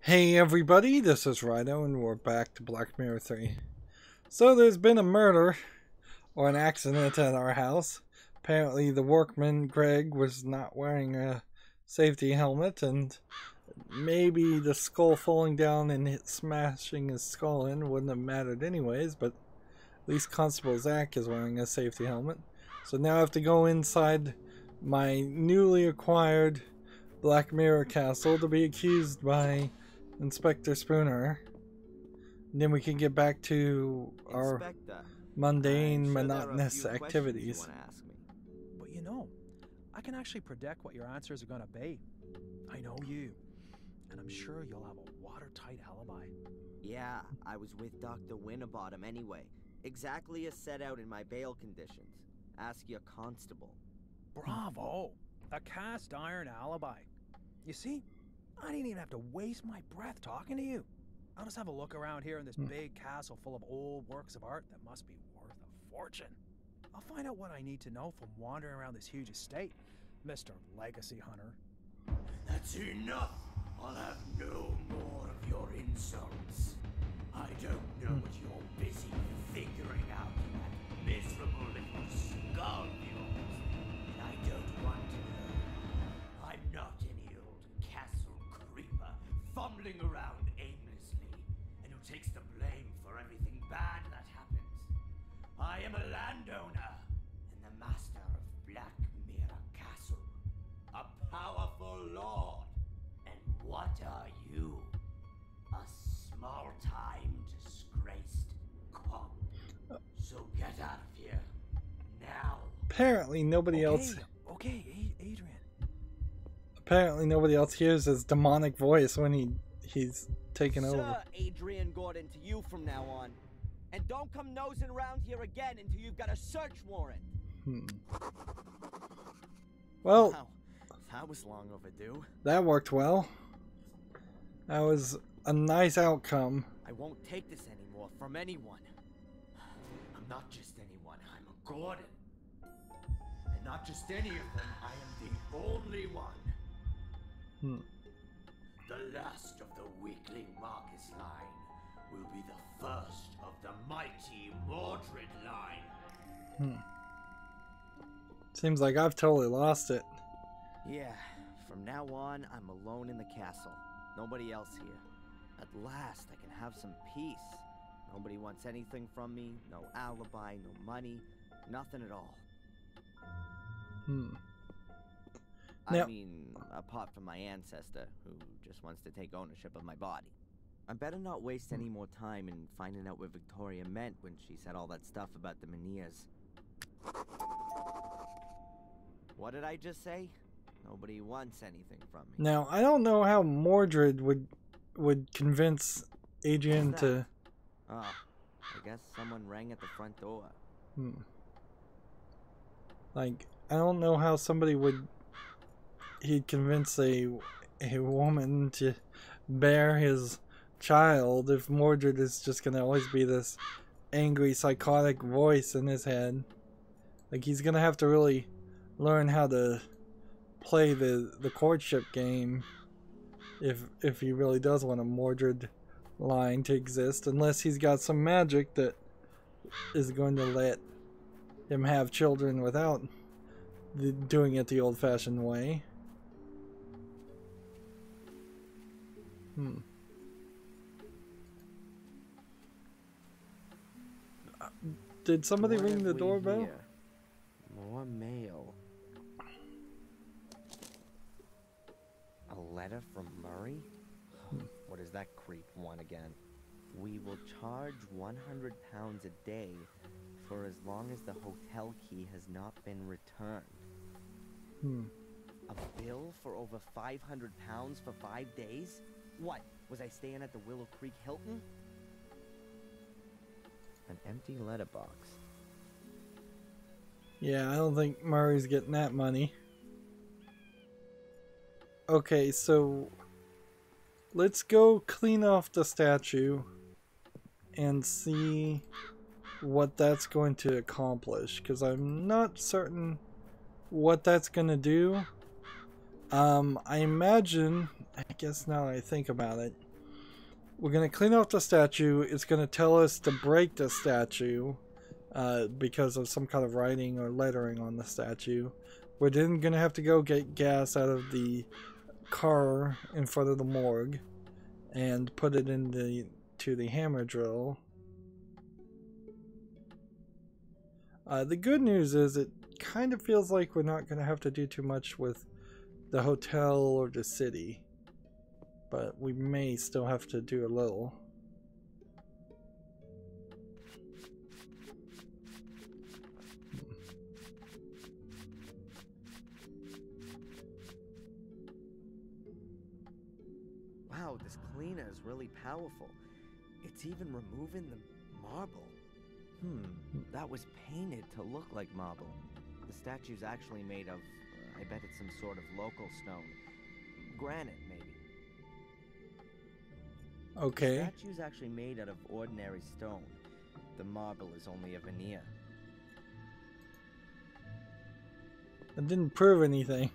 Hey everybody, this is Rydo and we're back to Black Mirror 3. So there's been a murder, or an accident at our house. Apparently the workman, Greg, was not wearing a safety helmet, and maybe the skull falling down and smashing his skull in wouldn't have mattered anyways, but at least Constable Zach is wearing a safety helmet. So now I have to go inside my newly acquired Black Mirror castle to be accused by Inspector Spooner. And then we can get back to our mundane, monotonous activities. But you know, I can actually predict what your answers are going to be. I know you, and I'm sure you'll have a watertight alibi. Yeah, I was with Dr. Winterbottom anyway. Exactly as set out in my bail conditions. Ask your constable. Bravo! A cast iron alibi. You see, I didn't even have to waste my breath talking to you. I'll just have a look around here in this big castle full of old works of art that must be worth a fortune. I'll find out what I need to know from wandering around this huge estate, Mr. Legacy Hunter. That's enough! I'll have no more of your insults. I don't know what you're busy figuring out in that miserable little skull of yours, and I don't want to know. I'm not any old castle creeper fumbling around aimlessly and who takes the blame for everything bad that happens. I am a landowner and the master of Black Mirror Castle, a powerful lord. And what are you? A small-time disgraced cop. So get out of here now. Apparently nobody else. Okay, Adrian. Apparently nobody else hears his demonic voice when he's taken over. Sir Adrian Gordon to you from now on. And don't come nosing around here again until you've got a search warrant. Well, Wow, that was long overdue. that worked well. That was a nice outcome. I won't take this anymore from anyone. I'm not just anyone, I'm a Gordon. And not just any of them, I am the only one. The last of the weakling Marcus line will be the first of the mighty Mordred line. Seems like I've totally lost it. Yeah, from now on, I'm alone in the castle. Nobody else here. At last, I can have some peace. Nobody wants anything from me. No alibi, no money, nothing at all. Now, I mean, apart from my ancestor, who just wants to take ownership of my body. I better not waste any more time in finding out what Victoria meant when she said all that stuff about the Meniers. What did I just say? Nobody wants anything from me. now I don't know how Mordred would convince Adrian to. Oh, I guess someone rang at the front door. Like, I don't know how somebody he'd convince a woman to bear his child if Mordred is just gonna always be this angry, psychotic voice in his head. Like, he's gonna have to really learn how to play the courtship game if he really does want a Mordred line to exist, unless he's got some magic that is going to let him have children without doing it the old-fashioned way. Did somebody ring the doorbell? More mail. A letter from Murray? What does that creep want again? We will charge 100 pounds a day for as long as the hotel key has not been returned. A bill for over 500 pounds for 5 days? What? Was I staying at the Willow Creek Hilton? An empty letterbox. Yeah, I don't think Murray's getting that money. Okay, so let's go clean off the statue and see what that's going to accomplish, because I'm not certain what that's going to do. I imagine, I guess now that I think about it, we're going to clean off the statue. It's going to tell us to break the statue because of some kind of writing or lettering on the statue. We're then going to have to go get gas out of the car in front of the morgue and put it into the hammer drill. The good news is it kind of feels like we're not going to have to do too much with the hotel or the city, but we may still have to do a little. Wow, this cleaner is really powerful. It's even removing the marble. That was painted to look like marble. The statue's actually made of, I bet it's some sort of local stone. Granite, maybe. Okay. The statue's actually made out of ordinary stone. The marble is only a veneer. It didn't prove anything.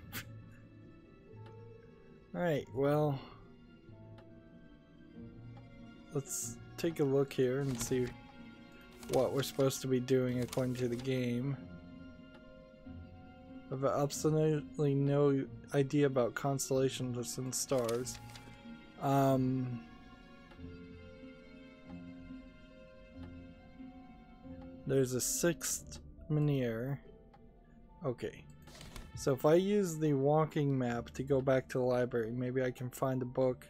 Alright, well, let's take a look here and see what we're supposed to be doing according to the game. I have absolutely no idea about constellations and stars. There's a sixth menhir. Okay. So if I use the walking map to go back to the library, maybe I can find a book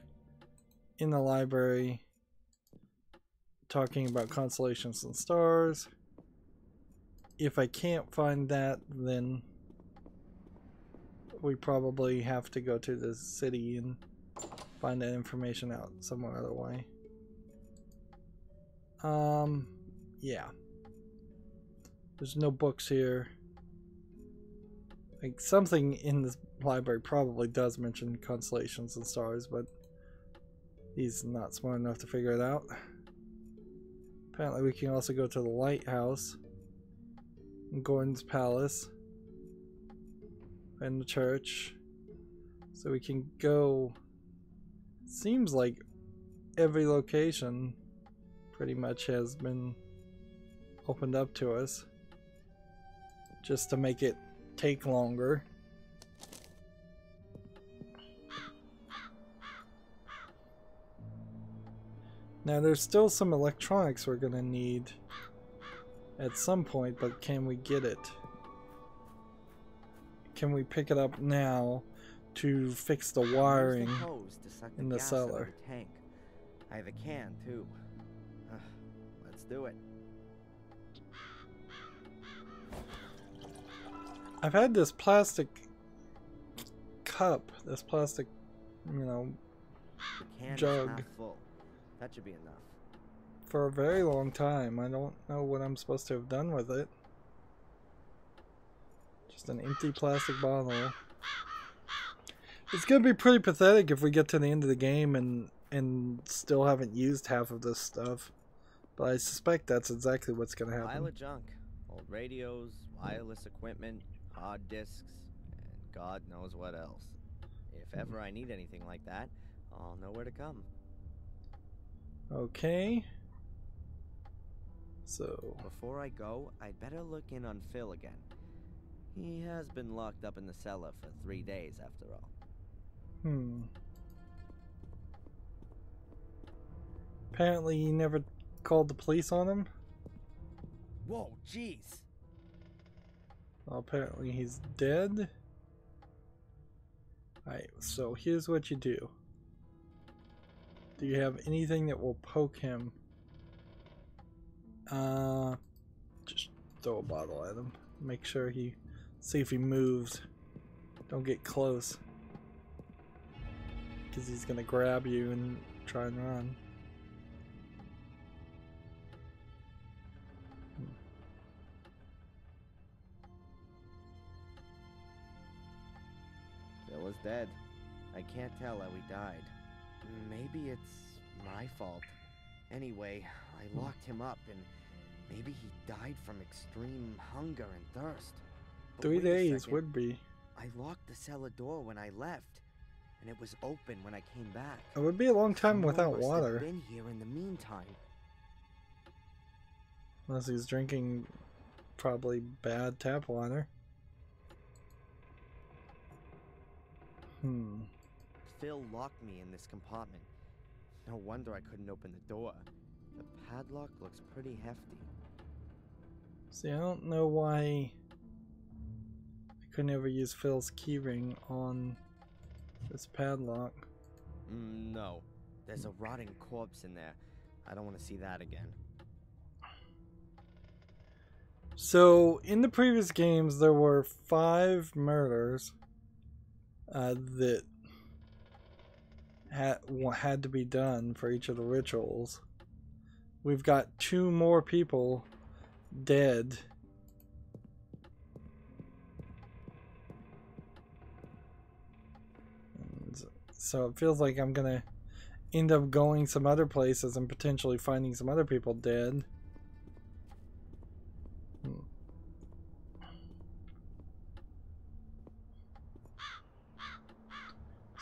in the library talking about constellations and stars. If I can't find that, then we probably have to go to the city and find that information out some other way. Yeah. There's no books here. Like, something in this library probably does mention constellations and stars, but he's not smart enough to figure it out. Apparently we can also go to the lighthouse, Gordon's palace, and the church. So we can go, seems like every location pretty much has been opened up to us, just to make it take longer. Now there's still some electronics we're gonna need at some point, but can we get it? Can we pick it up now to fix the wiring in the cellar? Tank. I have a can too. Let's do it. I've had this plastic cup, this plastic, you know, The can jug. is half full. That should be enough. For a very long time. I don't know what I'm supposed to have done with it. Just an empty plastic bottle. It's gonna be pretty pathetic if we get to the end of the game and still haven't used half of this stuff. But I suspect that's exactly what's gonna happen. Pile of junk. Old radios, wireless equipment, hard disks, and God knows what else. If ever I need anything like that, I'll know where to come. Okay. So Before I go, I'd better look in on Phil again. He has been locked up in the cellar for 3 days after all. Apparently he never called the police on him. Whoa, jeez. Well, apparently he's dead. Alright, so here's what you do. Do you have anything that will poke him? Just throw a bottle at him. Make sure see if he moves. Don't get close, because he's gonna grab you and try and run. Phil is dead. I can't tell how he died. Maybe it's my fault. Anyway, I locked him up, and maybe he died from extreme hunger and thirst. But 3 wait a days second. would be. I locked the cellar door when I left. and it was open when I came back. It would be a long time Someone without must have water. been here in the meantime. Unless he's drinking probably bad tap water. Phil locked me in this compartment. No wonder I couldn't open the door. The padlock looks pretty hefty. See, I don't know why I could never use Phil's keyring on this padlock. No. There's a rotting corpse in there. I don't want to see that again. So, in the previous games, there were 5 murders that had to be done for each of the rituals. We've got 2 more people dead. And so it feels like I'm gonna end up going some other places and potentially finding some other people dead.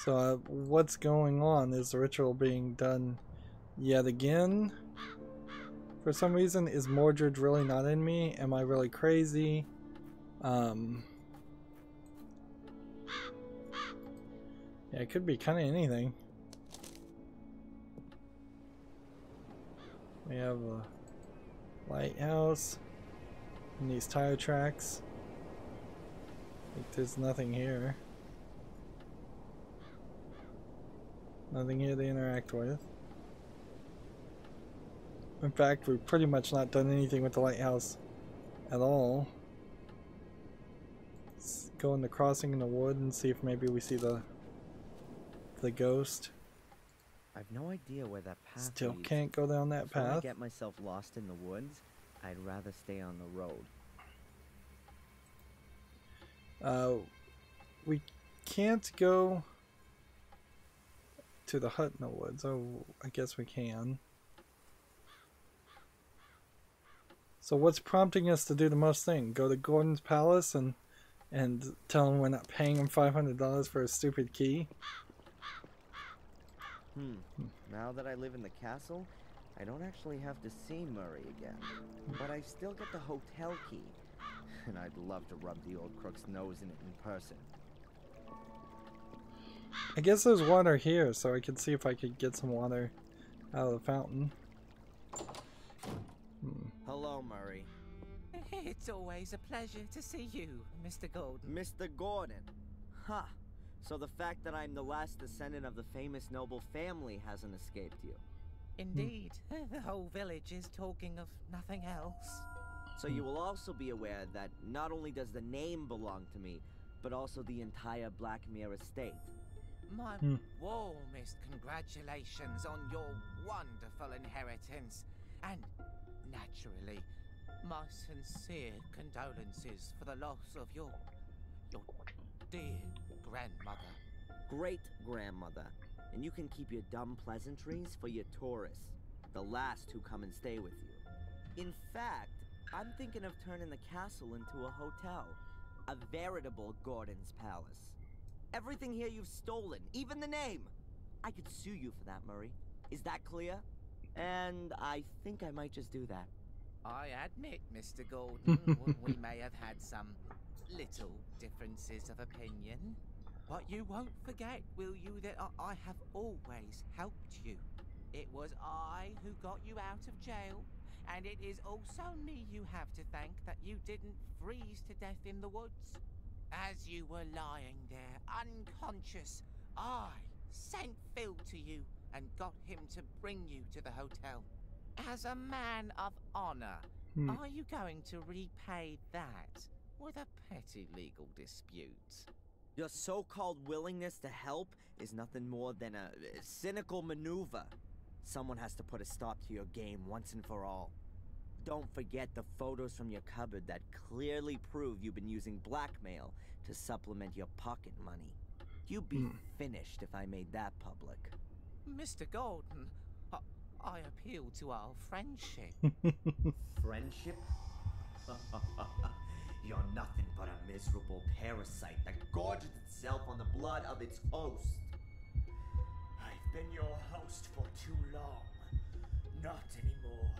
So what's going on? Is the ritual being done yet again? For some reason, is Mordred really not in me? Am I really crazy? Yeah, it could be kind of anything. We have a lighthouse and these tire tracks. Like there's nothing here. Nothing here to interact with. In fact, we've pretty much not done anything with the lighthouse at all. Let's go in the crossing in the wood and see if maybe we see the ghost. I've no idea where that path Still leads. can't go down that Before I path. get myself lost in the woods, I'd rather stay on the road. We can't go to the hut in the woods. Oh, I guess we can. So what's prompting us to do the most thing? Go to Gordon's palace and tell him we're not paying him $500 for a stupid key? Now that I live in the castle, I don't actually have to see Murray again. But I still get the hotel key. And I'd love to rub the old crook's nose in it in person. I guess there's water here, so I could see if I could get some water out of the fountain. Hello, Murray. It's always a pleasure to see you, Mr. Gordon. Mr. Gordon. Ha! So the fact that I'm the last descendant of the famous noble family hasn't escaped you. Indeed. The whole village is talking of nothing else. So you will also be aware that not only does the name belong to me, but also the entire Blackmere estate. My warmest congratulations on your wonderful inheritance. And, naturally, my sincere condolences for the loss of your dear grandmother. Great-grandmother. And you can keep your dumb pleasantries for your tourists, the last who come and stay with you. In fact, I'm thinking of turning the castle into a hotel. A veritable Gordon's Palace. Everything here you've stolen, even the name. I could sue you for that, Murray. Is that clear? And I think I might just do that. I admit, Mr. Gordon, we may have had some little differences of opinion. But you won't forget, will you, that I have always helped you. It was I who got you out of jail, and it is also me you have to thank that you didn't freeze to death in the woods. As you were lying there, unconscious, I sent Phil to you and got him to bring you to the hotel. As a man of honor, are you going to repay that with a petty legal dispute? Your so-called willingness to help is nothing more than a cynical maneuver. Someone has to put a stop to your game once and for all. Don't forget the photos from your cupboard that clearly prove you've been using blackmail to supplement your pocket money. You'd be finished if I made that public. Mr. Gordon, I appeal to our friendship. Friendship? You're nothing but a miserable parasite that gorges itself on the blood of its host. been your host for too long. Not anymore.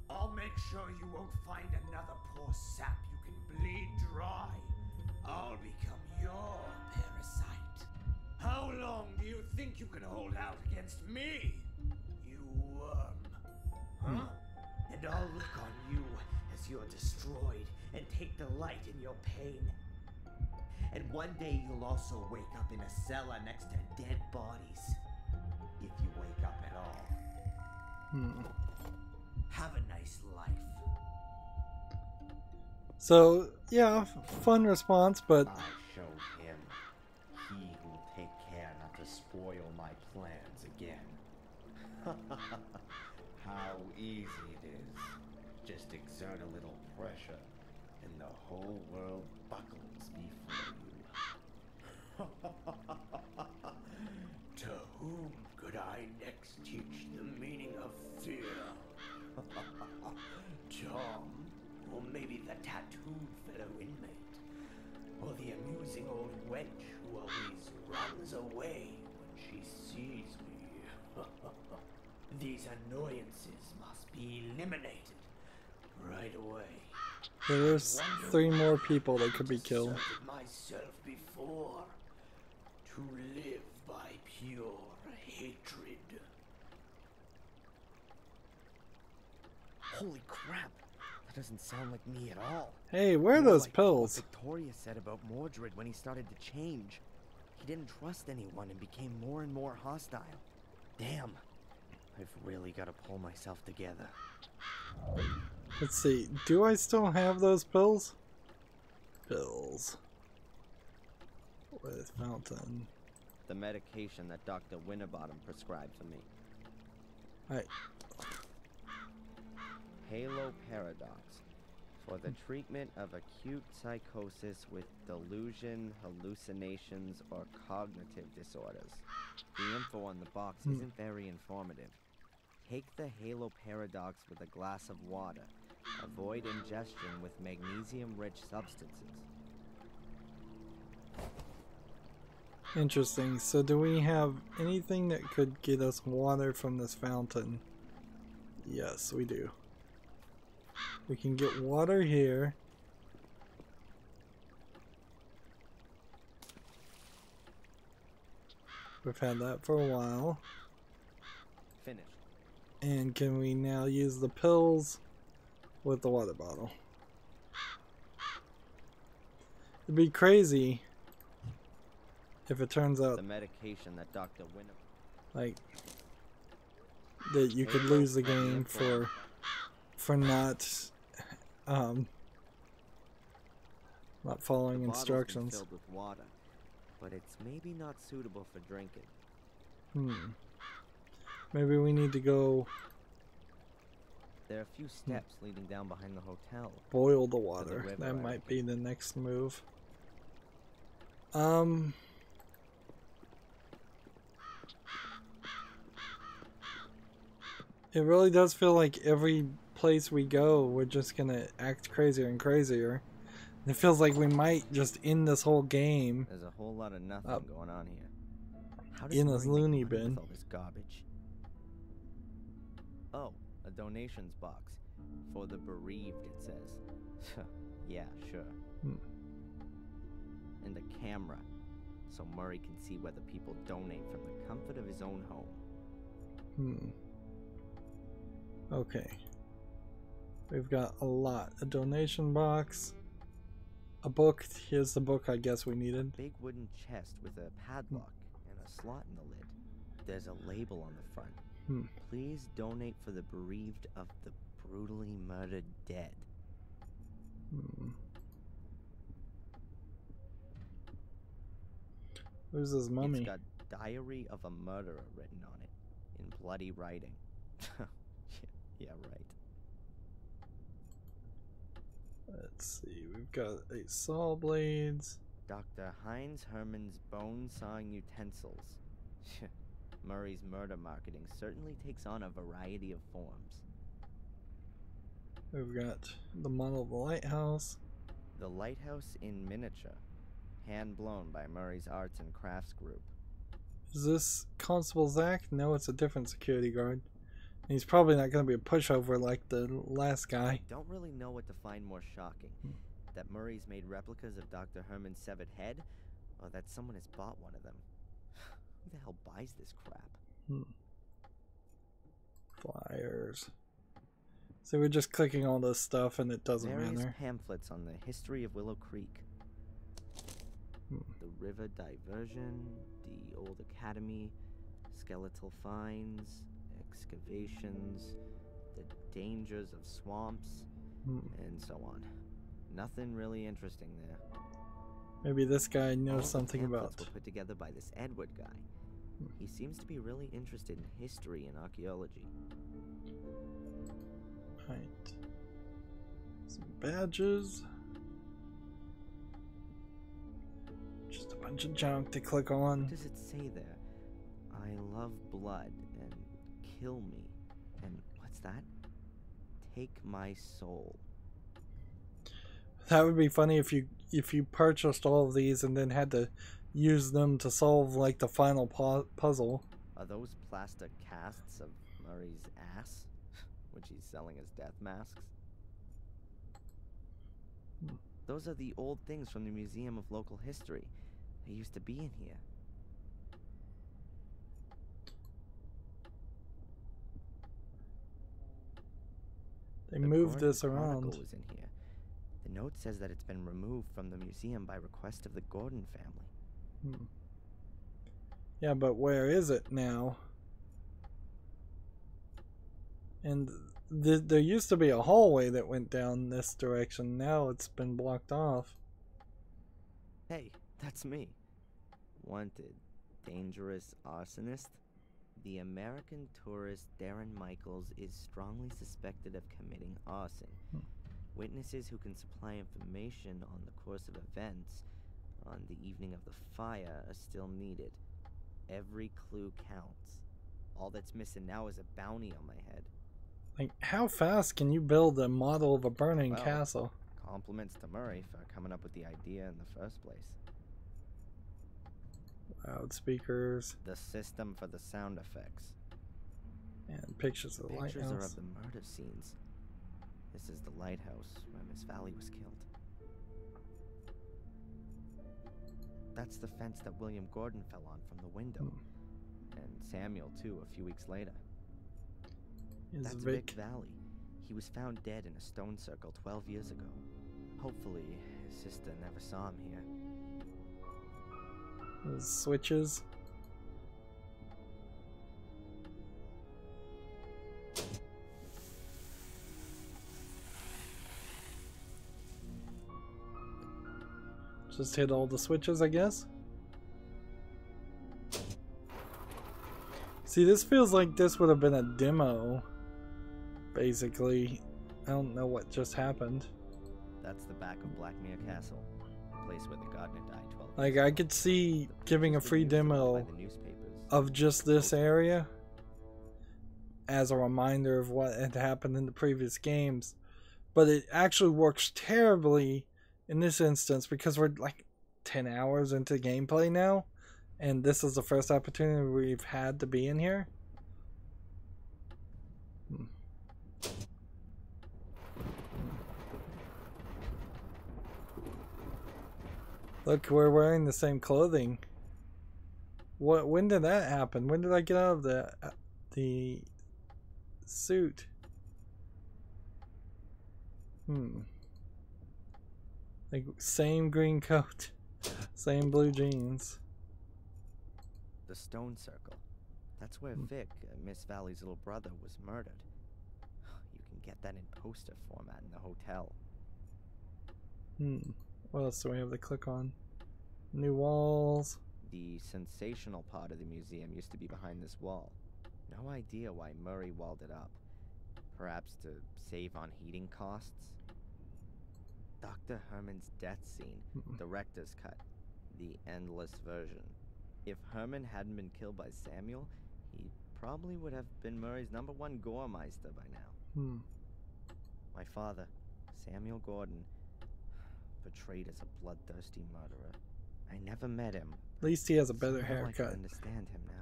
I'll make sure you won't find another poor sap you can bleed dry. I'll become your parasite. How long do you think you can hold out against me, you worm? Huh? And I'll look on you as you're destroyed and take delight in your pain. And one day you'll also wake up in a cellar next to dead bodies. If you wake up at all. Have a nice life. So, yeah, fun response, but I showed him. He will take care not to spoil my plans again. How easy it is. Just exert a little pressure, and the whole world buckles before you. To whom could I next teach the meaning of fear? Tom, or maybe the tattooed fellow inmate, or the amusing old wench who always runs away when she sees me. These annoyances must be eliminated right away. there's 3 more people that could be killed. Asserted myself before to live by pure hatred. Holy crap! That doesn't sound like me at all. Hey, where are More those like pills? What Victoria said about Mordred when he started to change. He didn't trust anyone and became more and more hostile. Damn. I've really got to pull myself together. Let's see. Do I still have those pills? Pills. With fountain. The medication that Dr. Winterbottom prescribed for me. Alright. Halo Paradox. For the treatment of acute psychosis with delusion, hallucinations, or cognitive disorders. The info on the box isn't very informative. Take the Halo Paradox with a glass of water. Avoid ingestion with magnesium-rich substances. Interesting. So do we have anything that could get us water from this fountain? Yes, we do. We can get water here. We've had that for a while. Finished. And can we now use the pills with the water bottle? It'd be crazy if it turns out The medication that Dr. Winterbottom... like that you could lose the game for not following The bottle's been instructions. filled with water, but it's maybe not suitable for drinking. Maybe we need to go There are a few steps leading down behind the hotel. boil the water. river, That I might reckon. be the next move. It really does feel like every place we go, we're just gonna act crazier and crazier. And it feels like we might just end this whole game. There's a whole lot of nothing going on here. How does in a Murray make loony money bin. with all this garbage? Oh, a donations box. For the bereaved, it says. Yeah, sure. And a camera, so Murray can see whether people donate from the comfort of his own home. Okay. We've got a lot. A donation box. A book. Here's the book I guess we needed. Big wooden chest with a padlock and a slot in the lid. There's a label on the front. Please donate for the bereaved of the brutally murdered dead. Who's this mummy? It's got Diary of a Murderer written on it in bloody writing. Yeah, right. Let's see. We've got a saw blades. Dr. Heinz Herman's bone sawing utensils. Murray's murder marketing certainly takes on a variety of forms. We've got the model of the lighthouse. The lighthouse in miniature, hand blown by Murray's arts and crafts group. Is this Constable Zach? No, it's a different security guard. And he's probably not going to be a pushover like the last guy. Don't really know what to find more shocking. That Murray's made replicas of Dr. Herman's severed head, or that someone has bought one of them. Who the hell buys this crap? Flyers. So we're just clicking all this stuff and it doesn't Various matter. pamphlets on the history of Willow Creek. The river diversion, the old academy, skeletal finds, excavations, the dangers of swamps, and so on. Nothing really interesting there. Maybe this guy All knows the something about. pamphlets were put together by this Edward guy. He seems to be really interested in history and archaeology. Right. Some badges. Just a bunch of junk to click on. What does it say there? I love blood and kill me. And what's that? Take my soul. That would be funny if you purchased all of these and then had to use them to solve like the final puzzle. Are those plaster casts of Murray's ass, which he's selling as death masks? Those are the old things from the Museum of Local History. They used to be in here. They moved Gordon this around. Chronicle was in here. The note says that it's been removed from the museum by request of the Gordon family. Yeah, but where is it now? And there used to be a hallway that went down this direction. Now it's been blocked off. Hey, that's me. Wanted. Dangerous arsonist. The American tourist Darren Michaels is strongly suspected of committing arson. Witnesses who can supply information on the course of events on the evening of the fire are still needed. Every clue counts. All that's missing now is a bounty on my head. Like, how fast can you build a model of a burning Well, castle? Compliments to Murray for coming up with the idea in the first place. Loudspeakers The system for the sound effects. and pictures of the Pictures are lighthouse. of the murder scenes. This is the lighthouse where Miss Valley was killed. That's the fence that William Gordon fell on from the window. And Samuel, too, a few weeks later. Is That's Vic Valley. He was found dead in a stone circle 12 years ago. Hopefully, his sister never saw him here. The switches. Just hit all the switches, I guess. See, this feels like this would have been a demo. Basically, I don't know what just happened. That's the back of Blackmere Castle, the place where the gardener died 12 years Like, I could see giving a It's been free used a lot demo by the newspapers. of just this area as a reminder of what had happened in the previous games, but it actually works terribly in this instance because we're like 10 hours into gameplay now, and this is the first opportunity we've had to be in here. Look, we're wearing the same clothing. What? When did that happen? When did I get out of the suit? Like, same green coat, same blue jeans. The stone circle. That's where Vic, Miss Valley's little brother, was murdered. You can get that in poster format in the hotel. What else do we have to click on? New walls. The sensational part of the museum used to be behind this wall. No idea why Murray walled it up. Perhaps to save on heating costs? Dr. Herman's death scene, director's cut, the endless version. If Herman hadn't been killed by Samuel, he probably would have been Murray's #1 goremeister by now. My father, Samuel Gordon, portrayed as a bloodthirsty murderer. I never met him. At least he has a better Somehow I can haircut. understand him now.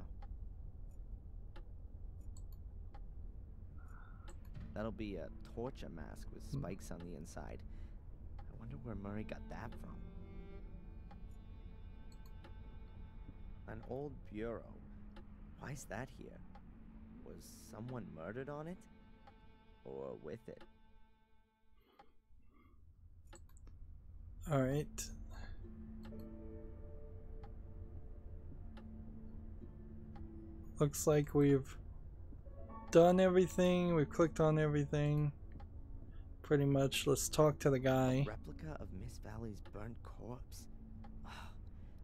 That'll be a torture mask with spikes on the inside. I wonder where Murray got that from. An old bureau. Why's that here? Was someone murdered on it? Or with it? Alright. Looks like we've done everything. We've clicked on everything. Pretty much. Let's talk to the guy. A replica of Miss Valley's burnt corpse.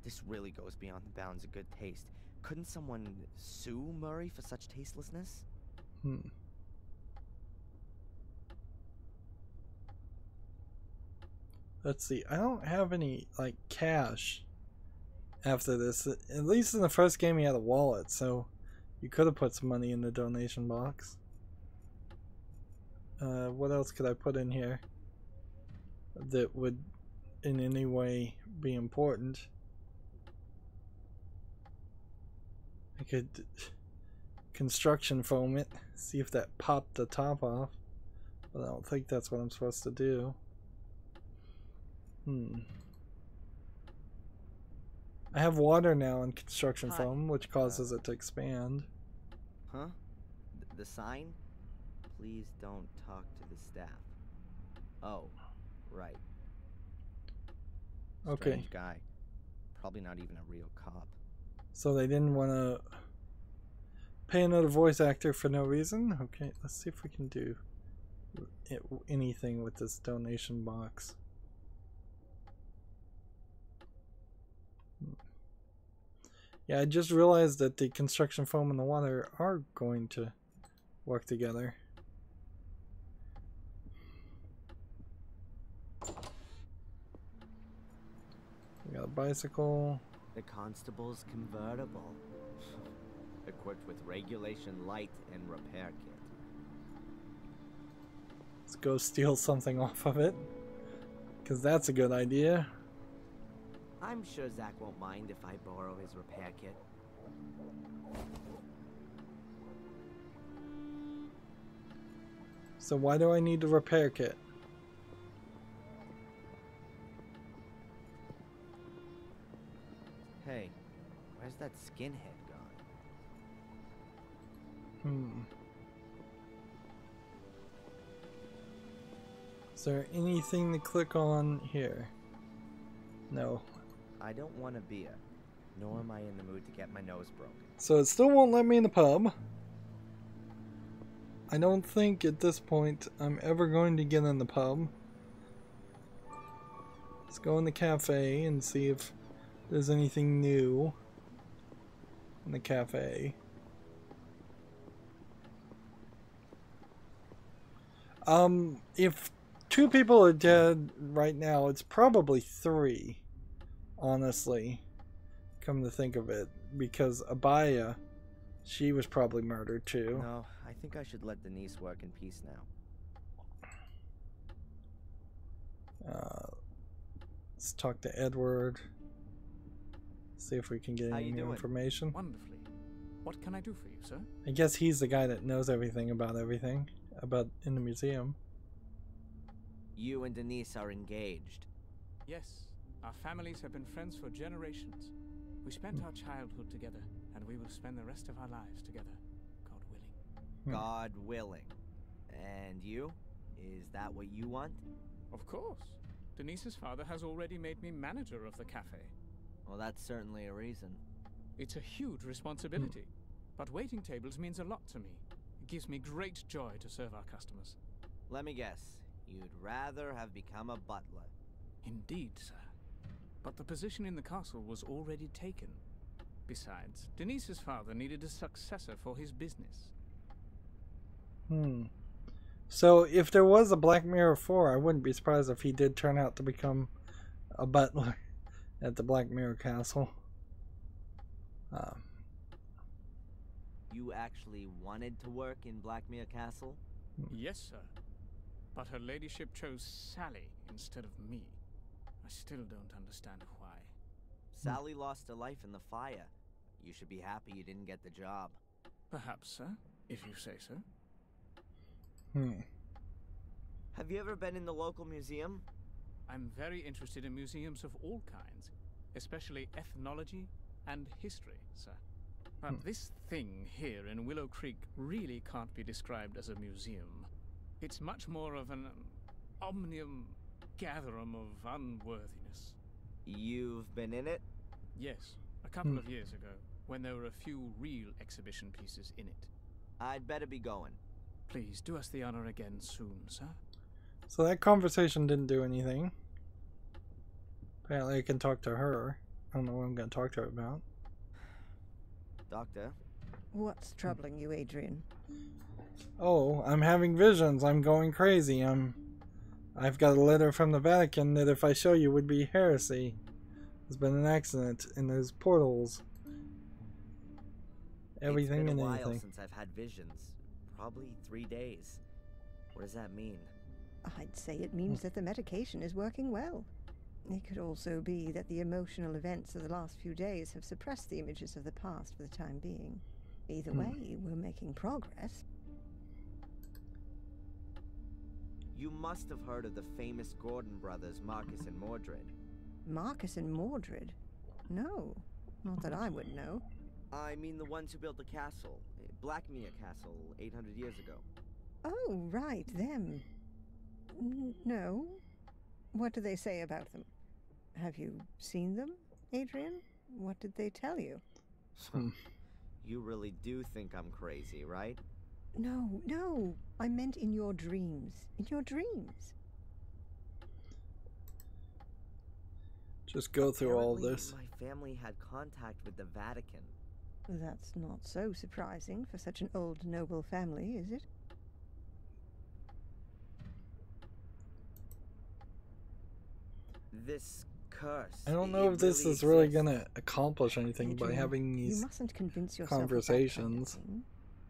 This really goes beyond the bounds of good taste. Couldn't someone sue Murray for such tastelessness? Let's see. I don't have any, like, cash after this. At least in the first game, he had a wallet, so you could have put some money in the donation box. What else could I put in here that would in any way be important? I could construction foam it, see if that popped the top off, but I don't think that's what I'm supposed to do. I have water now in construction foam, which causes it to expand. Huh? The sign? Please don't talk to the staff. Oh, right. Okay. Strange guy. Probably not even a real cop. So they didn't want to pay another voice actor for no reason? Okay, let's see if we can do anything with this donation box. Yeah, I just realized that the construction foam and the water are going to work together. We got a bicycle. The constable's convertible. Equipped with regulation light and repair kit. Let's go steal something off of it, because that's a good idea. I'm sure Zach won't mind if I borrow his repair kit. So why do I need the repair kit? Hey, where's that skinhead gone? Is there anything to click on here? No. I don't want a beer, nor am I in the mood to get my nose broken. So it still won't let me in the pub. I don't think at this point I'm ever going to get in the pub. Let's go in the cafe and see if there's anything new in the cafe. If 2 people are dead right now, it's probably 3, honestly, come to think of it, because Abaya, she was probably murdered too. No, I think I should let Denise work in peace now. Let's talk to Edward. See if we can get any new information. Wonderfully. What can I do for you, sir? I guess he's the guy that knows everything about in the museum. You and Denise are engaged. Yes. Our families have been friends for generations. We spent our childhood together, and we will spend the rest of our lives together, God willing. God willing. And you? Is that what you want? Of course. Denise's father has already made me manager of the cafe. Well, that's certainly a reason. It's a huge responsibility, but waiting tables means a lot to me. It gives me great joy to serve our customers. Let me guess. You'd rather have become a butler. Indeed, sir. But the position in the castle was already taken. Besides, Denise's father needed a successor for his business. So if there was a Black Mirror 4, I wouldn't be surprised if he did turn out to become a butler at the Black Mirror Castle. You actually wanted to work in Blackmere Castle? Yes, sir. But her ladyship chose Sally instead of me. I still don't understand why. Sally lost her life in the fire. You should be happy you didn't get the job. Perhaps, sir, if you say so. Have you ever been in the local museum? I'm very interested in museums of all kinds, especially ethnology and history, sir. But this thing here in Willow Creek really can't be described as a museum. It's much more of an omnium gatherum of unworthiness. You've been in it? Yes, a couple of years ago, when there were a few real exhibition pieces in it. I'd better be going. Please do us the honor again soon, sir. So that conversation didn't do anything. Apparently I can talk to her. I don't know what I'm going to talk to her about. Doctor? What's troubling you, Adrian? Oh, I'm having visions. I'm going crazy. I've got a letter from the Vatican that if I show you would be heresy. There's been an accident in those portals. Everything it's been and a while anything. Since I've had visions. Probably 3 days. What does that mean? I'd say it means that the medication is working well. It could also be that the emotional events of the last few days have suppressed the images of the past for the time being. Either way, we're making progress. You must have heard of the famous Gordon brothers, Marcus and Mordred. Marcus and Mordred? No, not that I would know. I mean the ones who built the castle, Blackmere Castle, 800 years ago. Oh, right, them. No. What do they say about them? Have you seen them, Adrian? What did they tell you? You really do think I'm crazy, right? No, no. I meant in your dreams. In your dreams. Just go through all Apparently, this. My family had contact with the Vatican. That's not so surprising for such an old noble family, is it? This curse. I don't know if this is really gonna accomplish anything by Adrian, having you these mustn't convince yourself of that conversations. kind of thing.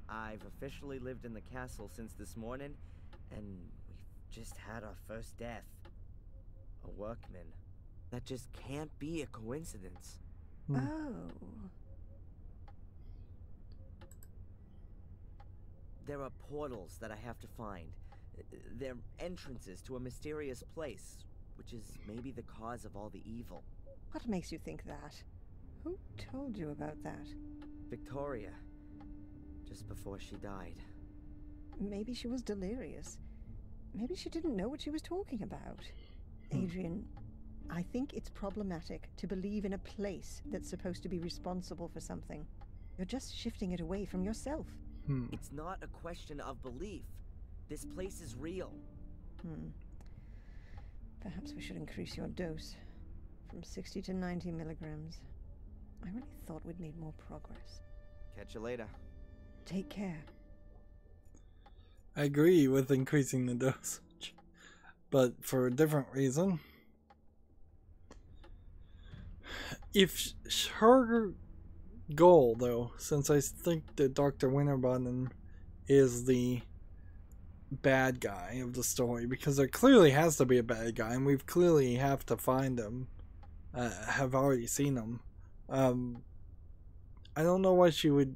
I've officially lived in the castle since this morning, and we've just had our first death. A workman. That just can't be a coincidence. Oh. There are portals that I have to find. They're entrances to a mysterious place, which is maybe the cause of all the evil. What makes you think that? Who told you about that? Victoria, just before she died. Maybe she was delirious. Maybe she didn't know what she was talking about. Adrian, I think it's problematic to believe in a place that's supposed to be responsible for something. You're just shifting it away from yourself. It's not a question of belief. This place is real. Perhaps we should increase your dose from 60 to 90 milligrams. I really thought we'd made more progress. Catch you later. Take care. I agree with increasing the dosage, but for a different reason. If her goal, though, since I think that Dr. Winterbottom is the bad guy of the story, because there clearly has to be a bad guy, and we've clearly have to find him, have already seen him. I don't know why she would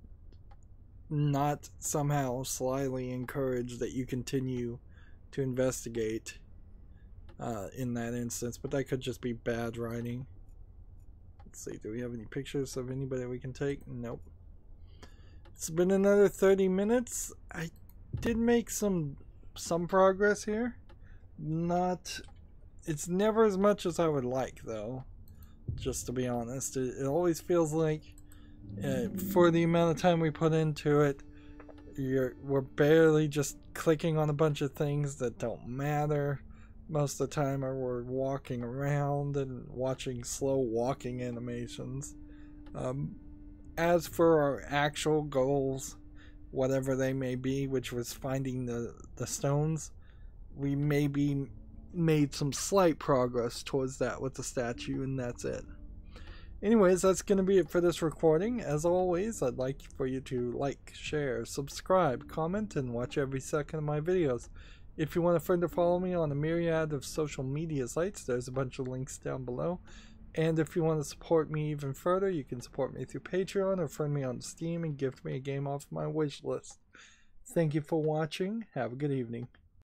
not somehow slyly encourage that you continue to investigate in that instance, but that could just be bad writing. Let's see, do we have any pictures of anybody we can take? Nope. It's been another 30 minutes. I did make some progress here. It's never as much as I would like, though, just to be honest. It always feels like for the amount of time we put into it, we're barely just clicking on a bunch of things that don't matter most of the time, or we're walking around and watching slow walking animations. As for our actual goals, whatever they may be, which was finding the stones, we maybe made some slight progress towards that with the statue, and that's it. Anyways, that's going to be it for this recording. As always, I'd like for you to like, share, subscribe, comment, and watch every second of my videos. If you want to further follow me on a myriad of social media sites, there's a bunch of links down below. And if you want to support me even further, you can support me through Patreon or friend me on Steam and gift me a game off my wish list. Thank you for watching. Have a good evening.